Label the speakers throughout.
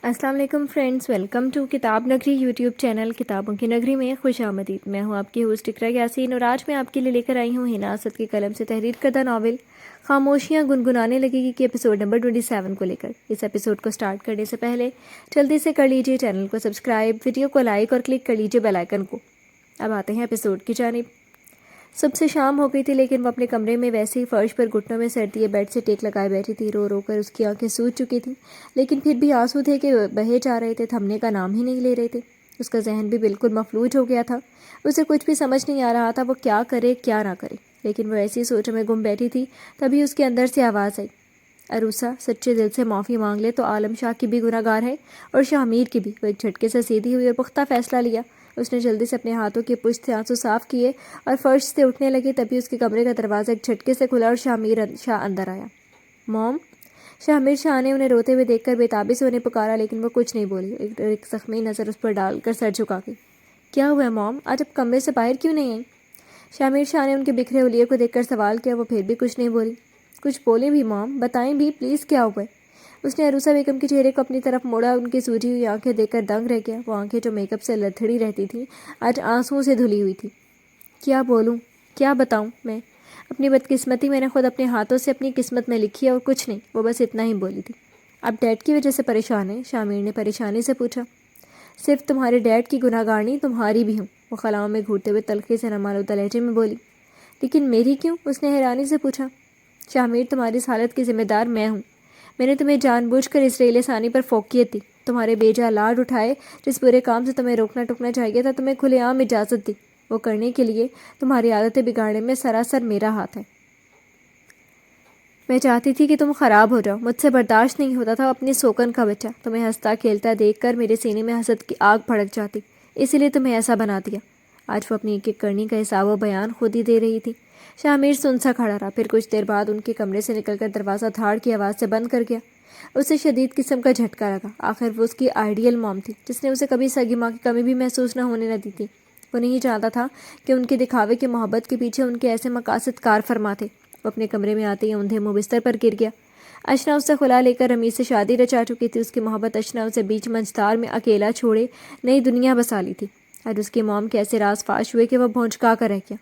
Speaker 1: السلام علیکم friends, welcome to کتاب نگری یوٹیوب چینل کتابوں کی نگری میں خوش آمدید۔ میں ہوں آپ کی ہوسٹ اقرا یاسین اور آج میں آپ کے لیے لے کر آئی ہوں ہنا اسد کی قلم سے تحریر کردہ ناول خاموشیاں گنگنانے لگے گی کے ایپیسوڈ نمبر 27 کو لے کر۔ اس ایپیسوڈ کو سٹارٹ کرنے سے پہلے جلدی سے کر لیجیے چینل کو سبسکرائب، ویڈیو کو لائک اور کلک کر لیجیے بیل آئیکن کو۔ اب آتے ہیں ایپیسوڈ کی جانب۔ صبح سے شام ہو گئی تھی لیکن وہ اپنے کمرے میں ویسے ہی فرش پر گھٹنوں میں سر دیے بیڈ سے ٹیک لگائے بیٹھی تھی۔ رو رو کر اس کی آنکھیں سوج چکی تھیں، لیکن پھر بھی آنسو تھے کہ بہے جا رہے تھے، تھمنے کا نام ہی نہیں لے رہے تھے۔ اس کا ذہن بھی بالکل مفلوج ہو گیا تھا، اسے کچھ بھی سمجھ نہیں آ رہا تھا وہ کیا کرے کیا نہ کرے، لیکن وہ ایسی سوچ میں گم بیٹھی تھی۔ تبھی اس کے اندر سے آواز آئی، عروسہ سچے دل سے معافی مانگ لے تو عالم شاہ کی بھی گناہ گار ہے اور شاہ امیر کی بھی۔ وہ ایک جھٹکے سے سیدھی ہوئی اور پختہ فیصلہ لیا۔ اس نے جلدی سے اپنے ہاتھوں کی پشت سے آنسو صاف کیے اور فرش سے اٹھنے لگی۔ تبھی اس کے کمرے کا دروازہ ایک جھٹکے سے کھلا اور شاہ امیر شاہ اندر آیا۔ موم! شاہ امیر شاہ نے انہیں روتے ہوئے دیکھ کر بےتابی سے انہیں پکارا، لیکن وہ کچھ نہیں بولی، ایک زخمی نظر اس پر ڈال کر سر جھکا گئی۔ کیا ہوا ہے موم؟ آج اب کمرے سے باہر کیوں نہیں آئی؟ شاہ امیر شاہ نے ان کے بکھرے حلیے کو دیکھ کر سوال کیا۔ وہ پھر بھی کچھ نہیں بولی۔ کچھ بولیں بھی موم، بتائیں بھی پلیز کیا ہوا ہے؟ اس نے عروسہ بیگم کے چہرے کو اپنی طرف موڑا، ان کی سوجی ہوئی آنکھیں دیکھ کر دنگ رہ گیا۔ وہ آنکھیں جو میک اپ سے لتھڑی رہتی تھیں آج آنسوؤں سے دھلی ہوئی تھی۔ کیا بولوں، کیا بتاؤں میں؟ اپنی بدقسمتی میں نے خود اپنے ہاتھوں سے اپنی قسمت میں لکھی ہے اور کچھ نہیں، وہ بس اتنا ہی بولی تھی۔ اب ڈیڈ کی وجہ سے پریشان ہے؟ شاہ امیر نے پریشانی سے پوچھا۔ صرف تمہارے ڈیڈ کی گناہ گار نہیں، تمہاری بھی ہوں، وہ خلاؤں میں گھوٹتے ہوئے تلخی سے نمالودہ لہجے میں بولی۔ لیکن میری کیوں؟ اس نے حیرانی سے پوچھا۔ شاہ امیر، تمہاری اس حالت کی ذمہ دار میں ہوں۔ میں نے تمہیں جان بوجھ کر اس ریل ثانی پر فوقیت دی، تمہارے بیجا لاڈ اٹھائے، جس برے کام سے تمہیں روکنا ٹوکنا چاہیے تھا تمہیں کھلے عام اجازت دی، وہ کرنے کے لیے تمہاری عادتیں بگاڑنے میں سراسر میرا ہاتھ ہے۔ میں چاہتی تھی کہ تم خراب ہو جاؤ، مجھ سے برداشت نہیں ہوتا تھا اپنی سوکن کا بچہ، تمہیں ہنستا کھیلتا دیکھ کر میرے سینے میں حسد کی آگ بھڑک جاتی، اسی لیے تمہیں ایسا بنا دیا۔ آج وہ اپنی ایک ایک کرنی کا حساب و بیان خود ہی دے رہی تھی۔ شاہ امیر سن سا کھڑا رہا، پھر کچھ دیر بعد ان کے کمرے سے نکل کر دروازہ دھاڑ کی آواز سے بند کر گیا۔ اسے شدید قسم کا جھٹکا لگا، آخر وہ اس کی آئیڈیل موم تھی جس نے اسے کبھی سگی ماں کی کمی بھی محسوس نہ ہونے نہ دی تھی۔ وہ نہیں جانتا تھا کہ ان کے دکھاوے کی محبت کے پیچھے ان کے ایسے مقاصد کار فرما تھے۔ وہ اپنے کمرے میں آتے ہی اوندھے منہ بستر پر گر گیا۔ اشنا اس سے خلا لے کر رمیز سے شادی رچا چکی تھی۔ اس کی محبت اشنا اسے بیچ منجدار میں اکیلا چھوڑے نئی دنیا بسا لی تھی۔ آج اس کی موم کے ایسے راز فاش ہوئے کہ وہ بھونچکا کر رہ گیا۔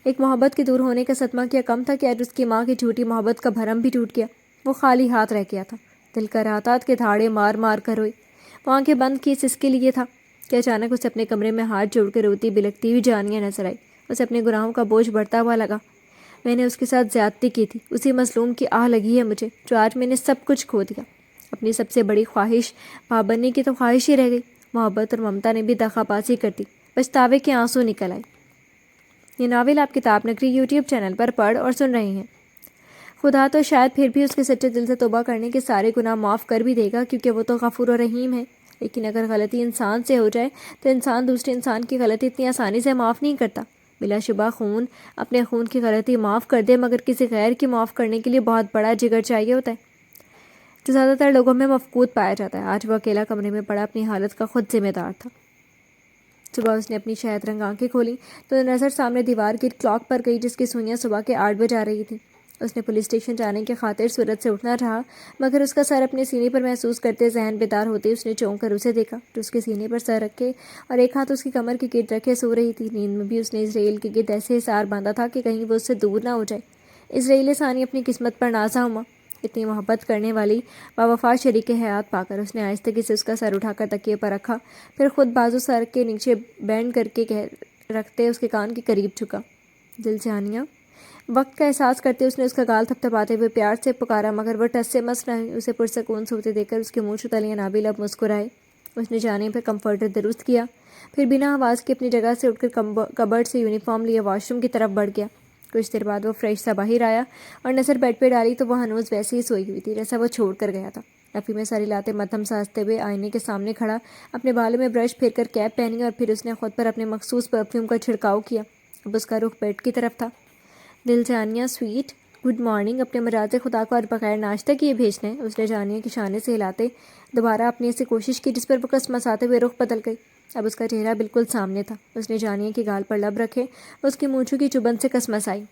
Speaker 1: ایک محبت کے دور ہونے کا صدمہ کیا کم تھا کہ آج اس کی ماں کی جھوٹی محبت کا بھرم بھی ٹوٹ گیا۔ وہ خالی ہاتھ رہ گیا تھا، دل کر رہا تھا کہ دھاڑے مار مار کر روئے۔ وہ آنکھیں بند کی اس کے لیے تھا کہ اچانک اسے اپنے کمرے میں ہاتھ جوڑ کے روتی بلکتی ہوئی جانیہ نظر آئی۔ اسے اپنے گناہوں کا بوجھ بڑھتا ہوا لگا۔ میں نے اس کے ساتھ زیادتی کی تھی، اسی مظلوم کی آہ لگی ہے مجھے، جو آج میں نے سب کچھ کھو دیا۔ اپنی سب سے بڑی خواہش ماں بننے کی تو خواہش ہی رہ گئی۔ محبت اور ممتا نے بھی دغا بازی کر دی، پچھتاوے کے آنسو نکل آئے۔ یہ ناول آپ کتاب نگری یوٹیوب چینل پر پڑھ اور سن رہے ہیں۔ خدا تو شاید پھر بھی اس کے سچے دل سے توبہ کرنے کے سارے گناہ معاف کر بھی دے گا، کیونکہ وہ تو غفور و رحیم ہے۔ لیکن اگر غلطی انسان سے ہو جائے تو انسان دوسرے انسان کی غلطی اتنی آسانی سے معاف نہیں کرتا۔ بلا شبہ خون اپنے خون کی غلطی معاف کر دے، مگر کسی غیر کی معاف کرنے کے لیے بہت بڑا جگر چاہیے ہوتا ہے، جو زیادہ تر لوگوں میں مفقود پایا جاتا ہے۔ آج وہ اکیلا کمرے میں پڑا اپنی حالت کا خود ذمہ دار تھا۔ صبح اس نے اپنی شہد رنگ آنکھیں کھولیں تو نظر سامنے دیوار کی کلاک پر گئی، جس کی سوئیاں صبح کے 8 بجا رہی تھیں۔ اس نے پولیس اسٹیشن جانے کی خاطر صورت سے اٹھنا چاہا، مگر اس کا سر اپنے سینے پر محسوس کرتے ذہن بیدار ہوتے اس نے چونک کر اسے دیکھا، جو اس کے سینے پر سر رکھے اور ایک ہاتھ اس کی کمر کے گرد رکھے سو رہی تھی۔ نیند میں بھی اس نے اسرائیل کے گرد ایسے حصار باندھا تھا کہ کہیں وہ اس سے دور نہ ہو جائے۔ اسرائیل ثانی اپنی قسمت پر نازا ہوا، اتنی محبت کرنے والی باوفا شریک حیات پا کر اس نے آہستگی سے اس کا سر اٹھا کر تکیے پر رکھا، پھر خود بازو سر کے نیچے بینڈ کر کے رکھتے اس کے کان کے قریب جھکا۔ دل جانیہ! وقت کا احساس کرتے اس نے اس کا گال تھپتھپاتے ہوئے پیار سے پکارا، مگر وہ ٹس سے مس نہ ہوئی۔ اسے پرسکون سوتے دیکھ کر اس کے منہ چھتلیاں نابل اب مسکرائے۔ اس نے جانے پہ کمفرٹر درست کیا، پھر بنا آواز کے اپنی جگہ سے اٹھ کر کبرڈ سے یونیفارم لیا واش روم کی طرف بڑھ گیا۔ کچھ دیر بعد وہ فریش سا باہر آیا اور نظر بیڈ پہ ڈالی تو وہ ہنوز ویسے ہی سوئی ہوئی تھی جیسا وہ چھوڑ کر گیا تھا۔ لفی میں ساری لاتے مدھم سا ہنستے ہوئے آئینے کے سامنے کھڑا اپنے بالوں میں برش پھیر کر کیپ پہنی اور پھر اس نے خود پر اپنے مخصوص پرفیوم کا چھڑکاؤ کیا۔ اب اس کا رخ بیڈ کی طرف تھا۔ دل جانیہ سویٹ، گڈ مارننگ، اپنے مجاز خدا کو اور بغیر ناشتہ کیے بھیجنا ہے؟ اس نے جانیہ کی شانے سے ہلاتے دوبارہ اپنی ایسی کوشش کی جس پر وہ کسمساتے ہوئے رخ بدل گئی۔ اب اس کا چہرہ بالکل سامنے تھا۔ اس نے جانیہ کی گال پر لب رکھے اس کی مونچھوں کی چبھن سے کسمسائی۔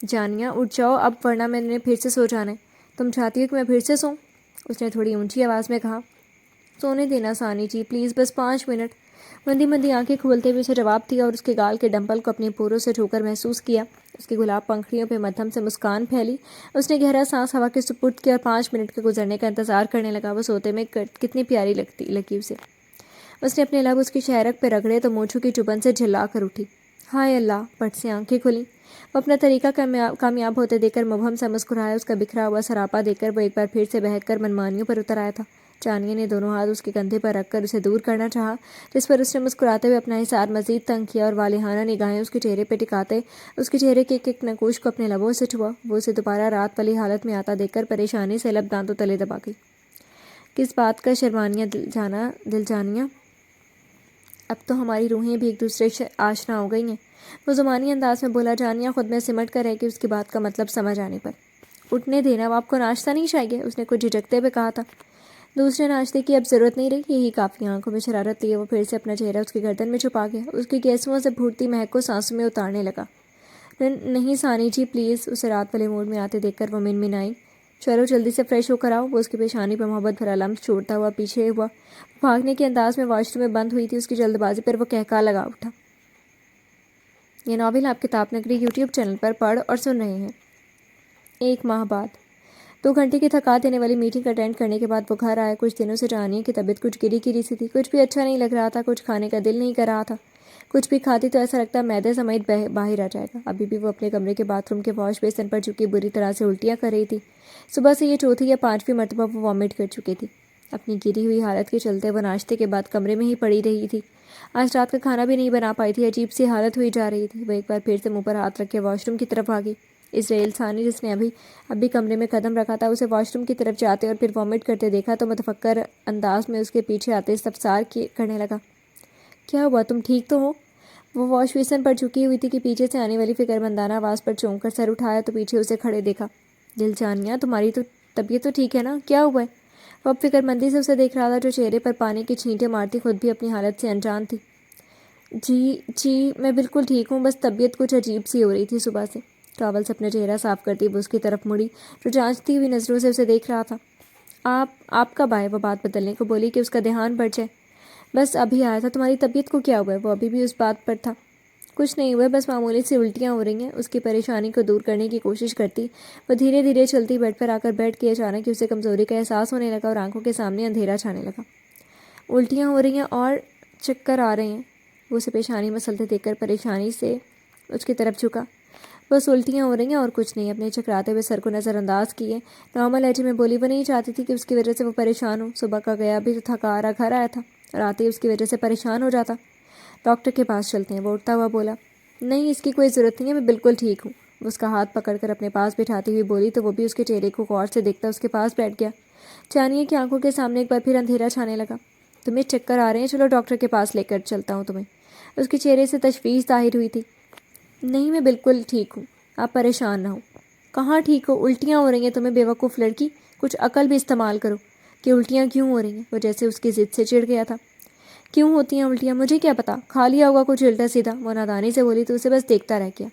Speaker 1: جانیہ اٹھ جاؤ اب، ورنہ میں نے پھر سے سو جانا ہے۔ تم چاہتی ہو کہ میں پھر سے سوؤں؟ اس نے تھوڑی اونچی آواز میں کہا۔ سونے دینا ثانی جی پلیز، بس 5 منٹ۔ مندی مندی آنکھیں کھولتے ہوئے اسے جواب دیا اور اس کے گال کے ڈمپل کو اپنے پوروں سے چھو کر محسوس کیا۔ اس کی گلاب پنکھڑیوں پہ مدھم سے مسکان پھیلی۔ اس نے گہرا سانس ہوا کے سپرد کیا اور 5 منٹ کے گزرنے کا انتظار کرنے لگا۔ وہ سوتے میں کتنی پیاری لگی اسے۔ اس نے اپنے لب اس کی شہرک پہ رگڑے تو مونچھوں کی چبھن سے جھلا کر اٹھی۔ ہائے اللہ! پٹ سے آنکھیں کھلیں۔ وہ اپنا طریقہ کامیاب ہوتے دیکھ کر مبہم سا مسکرایا۔ اس کا بکھرا ہوا سراپا دیکھ کر وہ ایک بار پھر سے بہک کر منمانیوں پر اتر آیا تھا۔ چانیہ نے دونوں ہاتھ اس کے کندھے پر رکھ کر اسے دور کرنا چاہا، جس پر اس نے مسکراتے ہوئے اپنا حصار مزید تنگ کیا اور والہانہ نگاہیں اس کے چہرے پہ ٹکاتے اس کے چہرے کے ایک نقوش کو اپنے لبوں سے چھوا۔ وہ اسے دوبارہ رات والی حالت میں آتا دیکھ کر پریشانی سے لب دانتوں تلے دبا گئی۔ کس بات کا شرمانیہ دل جانیہ؟ اب تو ہماری روحیں بھی ایک دوسرے سے آشنا ہو گئی ہیں، وہ زمانی انداز میں بولا۔ جانیہ خود میں سمٹ کر رہ گئی اس کی بات کا مطلب سمجھ آنے پر۔ اٹھنے دینا، وہ آپ کو ناشتہ نہیں چاہیے؟ اس نے کچھ جھجکتے ہوئے کہا تھا۔ دوسرے ناشتے کی اب ضرورت نہیں رہی، یہی کافی۔ آنکھوں میں شرارت لیے وہ پھر سے اپنا چہرہ اس کی گردن میں چھپا گیا، اس کی گیسوؤں سے پھوٹتی مہک کو سانسوں میں اتارنے لگا۔ نہیں ثانی جی پلیز، اسے رات والے موڈ میں آتے دیکھ کر وہ منمنائی۔ چلو جلدی سے فریش ہو کر آؤ۔ وہ اس کی پیشانی پہ محبت بھرا لمس چھوڑتا ہوا پیچھے ہوا۔ بھاگنے کے انداز میں واش روم میں بند ہوئی تھی۔ اس کی جلد بازی پر وہ کہکا لگا اٹھا۔ یہ ناول آپ کتاب نگری یوٹیوب چینل پر پڑھ اور سن رہے ہیں۔ 1 ماہ بعد 2 گھنٹے کی تھکا دینے والی میٹنگ اٹینڈ کرنے کے بعد وہ گھر آیا۔ کچھ دنوں سے جانیہ کی طبیعت کچھ گری گری سی تھی، کچھ بھی اچھا نہیں لگ رہا تھا، کچھ کھانے کا دل نہیں کر رہا تھا۔ کچھ بھی کھاتی تو ایسا لگتا معدے سمیت باہر آ جائے گا۔ ابھی بھی وہ اپنے کمرے کے باتھ روم کے واش بیسن پر چکی بری طرح سے الٹیاں کر رہی تھی۔ صبح سے یہ 4تھی یا 5ویں مرتبہ وہ وامٹ کر چکی تھی۔ اپنی گری ہوئی حالت کے چلتے وہ ناشتے کے بعد کمرے میں ہی پڑی رہی تھی۔ آج رات کا کھانا بھی نہیں بنا پائی تھی، عجیب سی حالت ہوئی جا رہی تھی۔ وہ ایک بار پھر سے منہ پر ہاتھ رکھ کے واش روم کی طرف بھاگی۔ اسرائیل ثانی، جس نے ابھی کمرے میں قدم رکھا تھا، اسے واش روم کی طرف جاتے اور پھر وامٹ کرتے دیکھا تو متفکر انداز میں اس کے پیچھے آتے استفسار کرنے لگا۔ کیا ہوا، تم ٹھیک تو ہو؟ وہ واش بیسن پر جھکی ہوئی تھی کہ پیچھے سے آنے والی فکر مندانہ آواز پر چونک کر سر اٹھایا تو پیچھے اسے کھڑے دیکھا۔ دل جانیہ، تمہاری تو طبیعت تو ٹھیک ہے نا؟ کیا ہوا ہے؟ وہ اب فکر مندی سے اسے دیکھ رہا تھا، جو چہرے پر پانی کی چھینٹیں مارتی خود بھی اپنی حالت سے انجان تھی۔ جی میں بالکل ٹھیک ہوں، بس طبیعت کچھ عجیب سی ہو رہی تھی صبح سے۔ ٹاول سے اپنا چہرہ صاف کرتی وہ اس کی طرف مڑی، جو جانچتی ہوئی نظروں سے اسے دیکھ رہا تھا۔ آپ کب آئے؟ وہ بات بدلنے کو بولی کہ اس کا دھیان بڑھ جائے۔ بس ابھی آیا تھا۔ تمہاری طبیعت کو کیا ہوا ہے؟ وہ ابھی بھی اس بات پر تھا۔ کچھ نہیں ہوا، بس معمولی سی الٹیاں ہو رہی ہیں۔ اس کی پریشانی کو دور کرنے کی کوشش کرتی وہ دھیرے دھیرے چلتی بیڈ پر آ کر بیٹھ کے اچانک اسے کمزوری کا احساس ہونے لگا اور آنکھوں کے سامنے اندھیرا چھانے لگا۔ الٹیاں ہو رہی ہیں اور چکر آ رہے ہیں؟ وہ اسے پیشانی مسلتے دیکھ کر پریشانی سے اس کی طرف جھکا۔ بس الٹیاں ہو رہی ہیں اور کچھ نہیں۔ اپنے چکراتے ہوئے سر کو نظر انداز کیے نارمل لہجے میں بولی۔ وہ نہیں چاہتی تھی کہ اس کی وجہ سے وہ پریشان ہو۔ صبح کا گیا بھی تو تھکا ہارا گھر آیا تھا اور آتے ہی اس کی وجہ سے پریشان ہو جاتا۔ ڈاکٹر کے پاس چلتے ہیں، وہ اٹھتا ہوا بولا۔ نہیں، اس کی کوئی ضرورت نہیں ہے، میں بالکل ٹھیک ہوں۔ وہ اس کا ہاتھ پکڑ کر اپنے پاس بٹھاتی ہوئی بولی تو وہ بھی اس کے چہرے کو غور سے دیکھتا اس کے پاس بیٹھ گیا۔ جانیہ کی آنکھوں کے سامنے ایک بار پھر اندھیرا چھانے لگا۔ تمہیں چکر آ رہے ہیں؟ چلو ڈاکٹر کے پاس لے کر چلتا ہوں تمہیں۔ اس کے چہرے سے تشویش ظاہر ہوئی تھی۔ نہیں، میں بالکل ٹھیک ہوں، آپ پریشان نہ ہو۔ کہاں ٹھیک ہو؟ الٹیاں ہو رہی ہیں تمہیں، بے وقوف لڑکی، کچھ عقل بھی استعمال کرو کہ الٹیاں کیوں ہو رہی ہیں۔ وہ جیسے اس کی ضد سے چڑ گیا تھا۔ کیوں ہوتی ہیں الٹیاں؟ مجھے کیا پتا، کھا لیا ہوگا کچھ الٹا سیدھا، وہ نادانی سے بولی تو اسے بس دیکھتا رہ گیا۔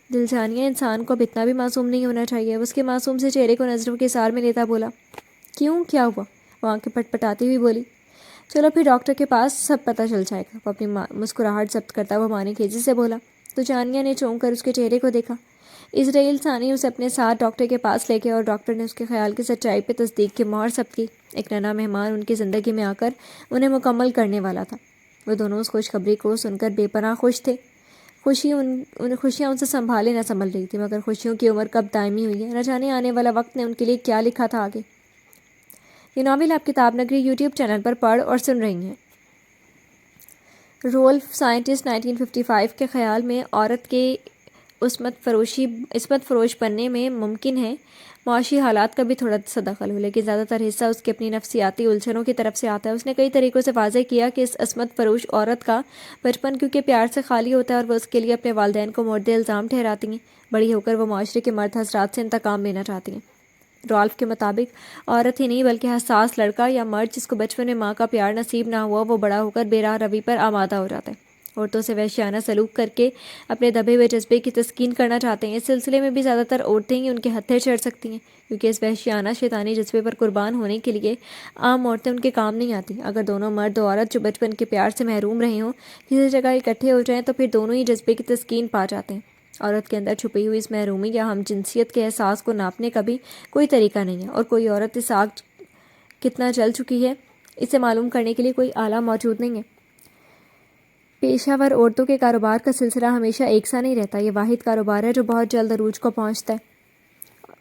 Speaker 1: دل جانیہ، انسان کو اب اتنا بھی معصوم نہیں ہونا چاہیے۔ وہ اس کے معصوم سے چہرے کو نظروں کے سار میں لیتا بولا۔ کیوں، کیا ہوا؟ وہ آنکھیں پٹ پٹاتی ہوئی بولی۔ چلو پھر ڈاکٹر کے پاس سب پتہ چل جائے گا، وہ اپنی مسکراہٹ ضبط کرتا وہ معنی خیزی سے بولا۔ تو جانیہ نے چونک کر اس کے چہرے کو دیکھا۔ اسرائیل ثانی اسے اپنے ساتھ ڈاکٹر کے پاس لے گیا اور ڈاکٹر نے اس کے خیال کی سچائی پہ تصدیق کی مہر ثبت کی۔ ایک نیا مہمان ان کی زندگی میں آ کر انہیں مکمل کرنے والا تھا۔ وہ دونوں اس خوشخبری کو سن کر بے پناہ خوش تھے۔ خوشیاں ان سے سنبھالے نہ سنبھل رہی تھی، مگر خوشیوں کی عمر کب دائمی ہوئی ہے، نہ جانے آنے والا وقت نے ان کے لیے کیا لکھا تھا آگے۔ یہ ناول آپ کتاب نگری یوٹیوب چینل پر پڑھ اور سن رہی ہیں۔ رولف سائنٹسٹ 1955 کے خیال میں عورت کے عصمت فروش بننے میں ممکن ہے معاشی حالات کا بھی تھوڑا سا دخل ہو، لیکن زیادہ تر حصہ اس کی اپنی نفسیاتی الجھنوں کی طرف سے آتا ہے۔ اس نے کئی طریقوں سے واضح کیا کہ اس عصمت فروش عورت کا بچپن کیونکہ پیار سے خالی ہوتا ہے اور وہ اس کے لیے اپنے والدین کو مورد الزام ٹھہراتی ہیں، بڑی ہو کر وہ معاشرے کے مرد حضرات سے انتقام لینا چاہتی ہیں۔ رالف کے مطابق عورت ہی نہیں بلکہ حساس لڑکا یا مرد جس کو بچپن میں ماں کا پیار نصیب نہ ہوا، وہ بڑا ہو کر بے راہ روی پر آمادہ ہو جاتا ہے عورتوں سے وحشیانہ سلوک کر کے اپنے دبے ہوئے جذبے کی تسکین کرنا چاہتے ہیں۔ اس سلسلے میں بھی زیادہ تر عورتیں ہی ان کے ہتھے چڑھ سکتی ہیں، کیونکہ اس وحشیانہ شیطانی جذبے پر قربان ہونے کے لیے عام عورتیں ان کے کام نہیں آتی۔ اگر دونوں مرد و عورت جو بچپن کے پیار سے محروم رہے ہوں کسی جگہ اکٹھے ہو جائیں تو پھر دونوں ہی جذبے کی تسکین پا جاتے ہیں۔ عورت کے اندر چھپی ہوئی اس محرومی یا ہم جنسیت کے احساس کو ناپنے کا بھی کوئی طریقہ نہیں ہے، اور کوئی عورت اس آگ کتنا جل چکی ہے اسے معلوم کرنے کے لیے کوئی آلہ موجود نہیں ہے۔ پیشہ ور عورتوں کے کاروبار کا سلسلہ ہمیشہ ایک سا نہیں رہتا۔ یہ واحد کاروبار ہے جو بہت جلد عروج کو پہنچتا ہے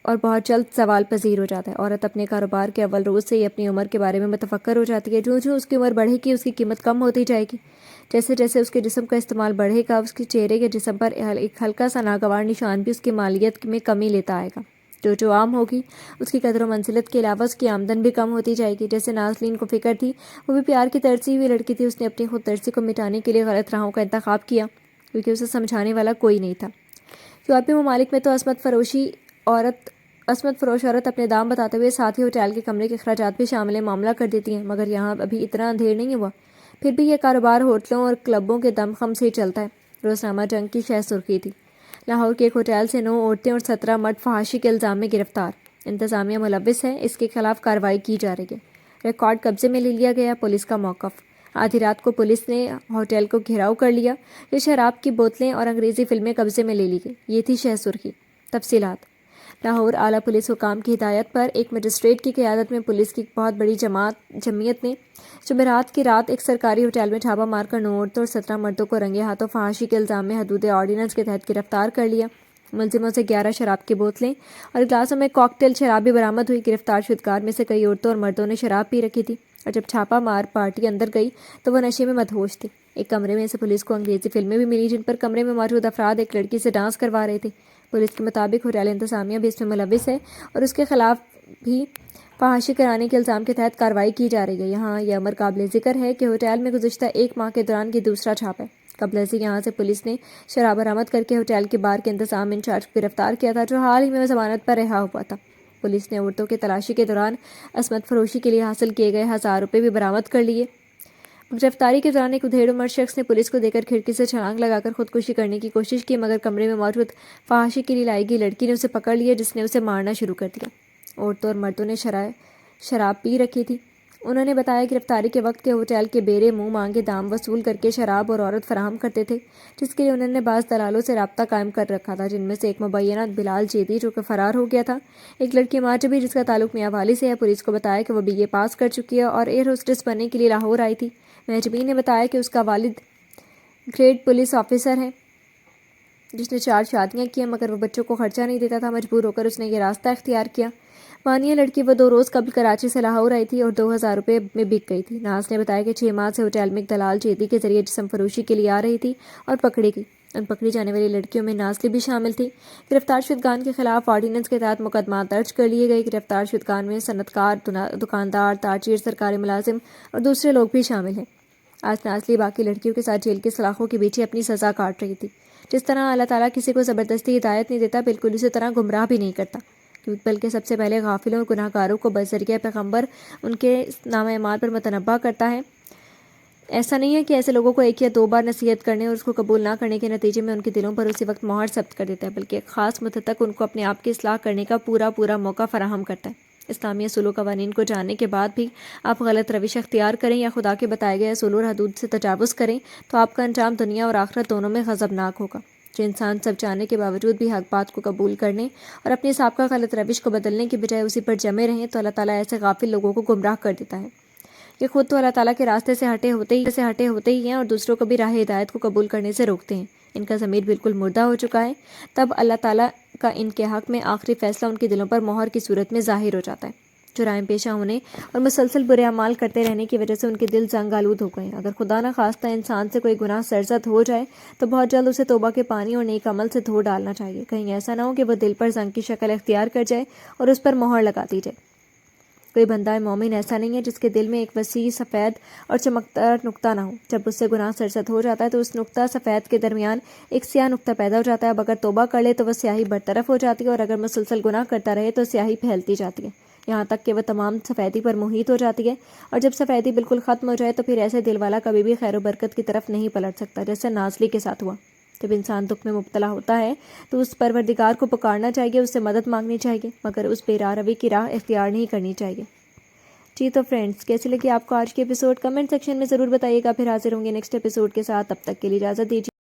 Speaker 1: اور بہت جلد زوال پذیر ہو جاتا ہے۔ عورت اپنے کاروبار کے اول روز سے ہی اپنی عمر کے بارے میں متفکر ہو جاتی ہے۔ جو اس کی عمر بڑھے گی اس کی قیمت کم ہوتی جائے گی۔ جیسے جیسے اس کے جسم کا استعمال بڑھے گا اس کے چہرے کے جسم پر ایک ہلکا سا ناگوار نشان بھی اس کی مالیت میں کمی لیتا آئے گا۔ جو عام ہوگی اس کی قدر و منزلت کے علاوہ اس کی آمدن بھی کم ہوتی جائے گی۔ جیسے نازلین کو فکر تھی، وہ بھی پیار کی ترسی ہوئی لڑکی تھی، اس نے اپنی خود ترسی کو مٹانے کے لیے غلط راہوں کا انتخاب کیا کیونکہ اسے سمجھانے والا کوئی نہیں تھا۔ یورپی ممالک میں تو عصمت فروش عورت اپنے دام بتاتے ہوئے ساتھ ہی ہوٹل کے کمرے کے اخراجات بھی شامل معاملہ کر دیتی ہیں، مگر یہاں ابھی اتنا اندھیر نہیں ہوا۔ پھر بھی یہ کاروبار ہوٹلوں اور کلبوں کے دم خم سے ہی چلتا ہے۔ روزنامہ جنگ کی شہ سرخی تھی، لاہور کے ایک ہوٹل سے 9 عورتیں اور 17 مرد فحاشی کے الزام میں گرفتار، انتظامیہ ملوث ہے، اس کے خلاف کارروائی کی جا رہی ہے۔ ریکارڈ قبضے میں لے لیا گیا، پولیس کا موقف۔ آدھی رات کو پولیس نے ہوٹل کو گھیراؤ کر لیا، یہ شراب کی بوتلیں اور انگریزی فلمیں قبضے میں لے لی گئی۔ یہ تھی شہ سرخی۔ تفصیلات: لاہور اعلیٰ پولیس حکام کی ہدایت پر ایک مجسٹریٹ کی قیادت میں پولیس کی ایک بہت بڑی جمعیت نے جمعرات کی رات ایک سرکاری ہوٹل میں چھاپہ مار کر 9 عورتوں اور 17 مردوں کو رنگے ہاتھوں فحاشی کے الزام میں حدود آرڈیننس کے تحت گرفتار کر لیا۔ ملزموں سے 11 شراب کی بوتلیں اور گلاسوں میں کاکٹیل شراب بھی برآمد ہوئی۔ گرفتار شدگار میں سے کئی عورتوں اور مردوں نے شراب پی رکھی تھی، اور جب چھاپہ مار پارٹی اندر گئی تو وہ نشے میں مدہوش تھی۔ ایک کمرے میں سے پولیس کو انگریزی فلمیں بھی ملی جن پر کمرے میں موجود افراد ایک لڑکی سے ڈانس کروا رہے تھے۔ پولیس کے مطابق ہوٹل انتظامیہ بھی اس میں ملوث ہے اور اس کے خلاف بھی فحاشی کرانے کے الزام کے تحت کارروائی کی جا رہی ہے۔ یہاں یہ امر قابل ذکر ہے کہ ہوٹل میں گزشتہ 1 ماہ کے دوران یہ دوسرا چھاپہ ہے۔ قبل ازیں یہاں سے پولیس نے شراب برآمد کر کے ہوٹل کے بار کے انتظام انچارج کو گرفتار کیا تھا، جو حال ہی میں ضمانت پر رہا ہوا تھا۔ پولیس نے عورتوں کے تلاشی کے دوران عصمت فروشی کے لیے حاصل کیے گئے 1000 روپے بھی برآمد کر لیے۔ گرفتاری کے دوران ایک ادھیڑ عمر شخص نے پولیس کو دیکھ کر کھڑکی سے چھلانگ لگا کر خودکشی کرنے کی کوشش کی، مگر کمرے میں موجود فحاشی کے لیے لائی گئی لڑکی نے اسے پکڑ لیا، جس نے اسے مارنا شروع کر دیا۔ عورتوں اور مردوں نے شراب پی رکھی تھی۔ انہوں نے بتایا گرفتاری کے وقت کے ہوٹل کے بیرے منہ مانگے دام وصول کر کے شراب اور عورت فراہم کرتے تھے، جس کے لیے انہوں نے بعض دلالوں سے رابطہ قائم کر رکھا تھا، جن میں سے ایک مبینہ بلال جیدی جو کہ فرار ہو گیا تھا۔ ایک لڑکی ماجبی جس کا تعلق میاں والی سے ہے، پولیس کو بتایا کہ وہ BA پاس کر چکی ہے اور ایئر ہوسٹس بننے کے لیے لاہور آئی تھی۔ مہجبی نے بتایا کہ اس کا والد گریڈ پولیس آفیسر ہے جس نے 4 شادیاں کی ہیں، مگر وہ بچوں کو خرچہ نہیں دیتا تھا۔ مجبور ہو کر اس نے یہ راستہ اختیار کیا۔ مانیہ لڑکی وہ 2 روز قبل کراچی سے لاہور آئی تھی اور 2000 روپے میں بک گئی تھی۔ ناز نے بتایا کہ 6 ماہ سے ہوٹل میں ایک دلال جیدی کے ذریعے جسم فروشی کے لیے آ رہی تھی اور پکڑی گئی۔ ان پکڑی جانے والی لڑکیوں میں نازلی بھی شامل تھی۔ گرفتار شدگان کے خلاف آرڈیننس کے تحت مقدمات درج کر لیے گئے۔ گرفتار شدگان میں صنعت کار، دکاندار، تاجر، سرکاری ملازم اور دوسرے لوگ بھی شامل ہیں۔ آج نازلی باقی لڑکیوں کے ساتھ جیل کی سلاخوں کے پیچھے اپنی سزا کاٹ رہی تھی۔ جس طرح اللہ تعالیٰ کسی کو زبردستی ہدایت نہیں دیتا، بالکل اسی طرح گمراہ بھی نہیں کرتا، بلکہ سب سے پہلے غافلوں اور گناہ گاروں کو بذریعہ پیغمبر ان کے نام اعمال پر متنبہ کرتا ہے۔ ایسا نہیں ہے کہ ایسے لوگوں کو 1 یا 2 بار نصیحت کرنے اور اس کو قبول نہ کرنے کے نتیجے میں ان کے دلوں پر اسی وقت مہر ثبت کر دیتا ہے، بلکہ ایک خاص مدت تک ان کو اپنے آپ کی اصلاح کرنے کا پورا موقع فراہم کرتا ہے۔ اسلامی اصول و قوانین کو جاننے کے بعد بھی آپ غلط روش اختیار کریں یا خدا کے بتائے گئے اصول اور حدود سے تجاوز کریں تو آپ کا انجام دنیا اور آخرت دونوں میں غضبناک ہوگا۔ جو انسان سب جاننے کے باوجود بھی حق بات کو قبول کرنے اور اپنے سابقہ غلط روش کو بدلنے کے بجائے اسی پر جمے رہیں تو اللہ تعالیٰ ایسے غافل لوگوں کو گمراہ کر دیتا ہے۔ یہ خود تو اللہ تعالیٰ کے راستے سے ہٹے ہوتے ہی ہیں اور دوسروں کو بھی راہ ہدایت کو قبول کرنے سے روکتے ہیں۔ ان کا ضمیر بالکل مردہ ہو چکا ہے۔ تب اللہ تعالیٰ کا ان کے حق میں آخری فیصلہ ان کے دلوں پر مہر کی صورت میں ظاہر ہو جاتا ہے۔ جرائم پیشہ ہونے اور مسلسل برے اعمال کرتے رہنے کی وجہ سے ان کے دل زنگ آلود ہو گئے ہیں۔ اگر خدا نہ خواستہ انسان سے کوئی گناہ سرزد ہو جائے تو بہت جلد اسے توبہ کے پانی اور نیک عمل سے دھو ڈالنا چاہیے، کہیں ایسا نہ ہو کہ وہ دل پر زنگ کی شکل اختیار کر جائے اور اس پر مہر لگا دی جائے۔ کوئی بندہ مومن ایسا نہیں ہے جس کے دل میں ایک وسیع سفید اور چمکدار نقطہ نہ ہو۔ جب اس سے گناہ سرزد ہو جاتا ہے تو اس نقطہ سفید کے درمیان ایک سیاہ نقطہ پیدا ہو جاتا ہے۔ اب اگر توبہ کر لے تو وہ سیاہی برطرف ہو جاتی ہے، اور اگر مسلسل گناہ کرتا رہے تو سیاہی پھیلتی جاتی ہے۔ یہاں تک کہ وہ تمام سفیدی پر محیط ہو جاتی ہے، اور جب سفیدی بالکل ختم ہو جائے تو پھر ایسے دل والا کبھی بھی خیر و برکت کی طرف نہیں پلٹ سکتا، جیسے نازلی کے ساتھ ہوا۔ جب انسان دکھ میں مبتلا ہوتا ہے تو اس پروردگار کو پکارنا چاہیے، اس سے مدد مانگنی چاہیے، مگر اس بے راہ روی کی راہ اختیار نہیں کرنی چاہیے۔ جی تو فرینڈز، کیسے لگی آپ کو آج کی ایپیسوڈ؟ کمنٹ سیکشن میں ضرور بتائیے گا۔ پھر حاضر ہوں گے نیکسٹ ایپیسوڈ کے ساتھ، تب تک کے لیے اجازت دیجیے۔